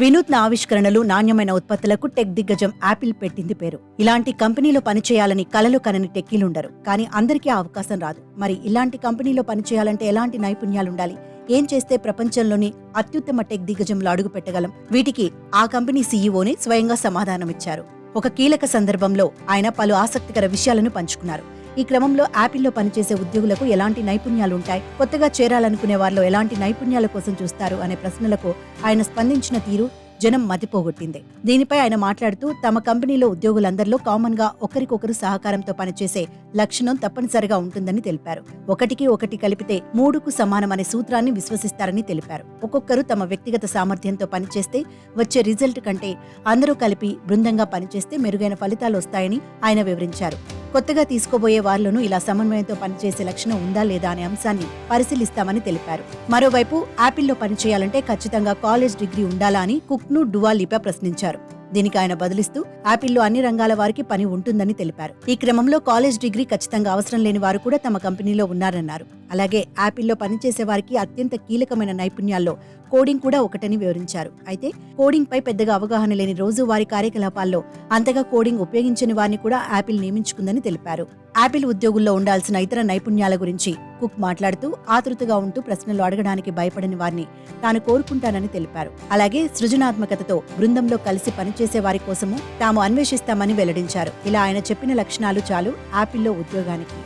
వినూత్న ఆవిష్కరణలు, నాణ్యమైన ఉత్పత్తులకు టెక్ దిగ్గజం యాపిల్ పెట్టింది పేరు. ఇలాంటి కంపెనీలో పనిచేయాలని కలలు కనని టెక్కీలుండరు. కానీ అందరికీ ఆ అవకాశం రాదు. మరి ఇలాంటి కంపెనీలో పనిచేయాలంటే ఎలాంటి నైపుణ్యాలుండాలి? ఏం చేస్తే ప్రపంచంలోని అత్యుత్తమ టెక్ దిగ్గజంలో అడుగు పెట్టగలం? వీటికి ఆ కంపెనీ సీఈఓనే స్వయంగా సమాధానమిచ్చారు. ఒక కీలక సందర్భంలో ఆయన పలు ఆసక్తికర విషయాలను పంచుకున్నారు. ఈ క్రమంలో యాపిల్లో పనిచేసే ఉద్యోగులకు ఎలాంటి నైపుణ్యాలుంటాయి, కొత్తగా చేరాలనుకునే వారిలో ఎలాంటి నైపుణ్యాల కోసం చూస్తారు అనే ప్రశ్నలకు ఆయన స్పందించిన తీరు జనం మతిపోగొట్టింది. దీనిపై ఆయన మాట్లాడుతూ తమ కంపెనీలో ఉద్యోగులందరిలో కామన్ గా ఒకరికొకరు సహకారంతో పనిచేసే లక్షణం తప్పనిసరిగా ఉంటుందని తెలిపారు. ఒకటికి ఒకటి కలిపితే 3కు సమానం అనే సూత్రాన్ని విశ్వసిస్తారని తెలిపారు. ఒక్కొక్కరు తమ వ్యక్తిగత సామర్థ్యంతో పనిచేస్తే వచ్చే రిజల్ట్ కంటే అందరూ కలిపి బృందంగా పనిచేస్తే మెరుగైన ఫలితాలు వస్తాయని ఆయన వివరించారు. కొత్తగా తీసుకోబోయే వారిలోనూ ఇలా సమన్వయంతో పనిచేసే లక్షణం ఉందా లేదా అనే అంశాన్ని పరిశీలిస్తామని తెలిపారు. మరోవైపు యాపిల్లో పనిచేయాలంటే ఖచ్చితంగా కాలేజ్ డిగ్రీ ఉండాలా అని కుక్ను డువా లిపా ప్రశ్నించారు. దీనికి ఆయన బదులిస్తూ యాపిల్లో అన్ని రంగాల వారికి పని ఉంటుందని తెలిపారు. ఈ క్రమంలో కాలేజ్ డిగ్రీ ఖచ్చితంగా అవసరం లేని వారు కూడా తమ కంపెనీలో ఉన్నారన్నారు. అలాగే యాపిల్లో పనిచేసే వారికి అత్యంత కీలకమైన నైపుణ్యాల్లో కోడింగ్ కూడా ఒకటని వివరించారు. అయితే కోడింగ్ పై పెద్దగా అవగాహన లేని రోజువారీ కార్యకలాపాల్లో అంతగా కోడింగ్ ఉపయోగించని వారిని కూడా యాపిల్ నియమించుకుందని తెలిపారు. యాపిల్ ఉద్యోగుల్లో ఉండాల్సిన ఇతర నైపుణ్యాల గురించి కుక్ మాట్లాడుతూ ఆతృతగా ఉంటూ ప్రశ్నలు అడగడానికి భయపడని వారిని తాను కోరుకుంటానని తెలిపారు. అలాగే సృజనాత్మకతతో బృందంలో కలిసి పనిచేసే వారి కోసము తాము అన్వేషిస్తామని వెల్లడించారు. ఇలా ఆయన చెప్పిన లక్షణాలు చాలు యాపిల్లో ఉద్యోగానికి.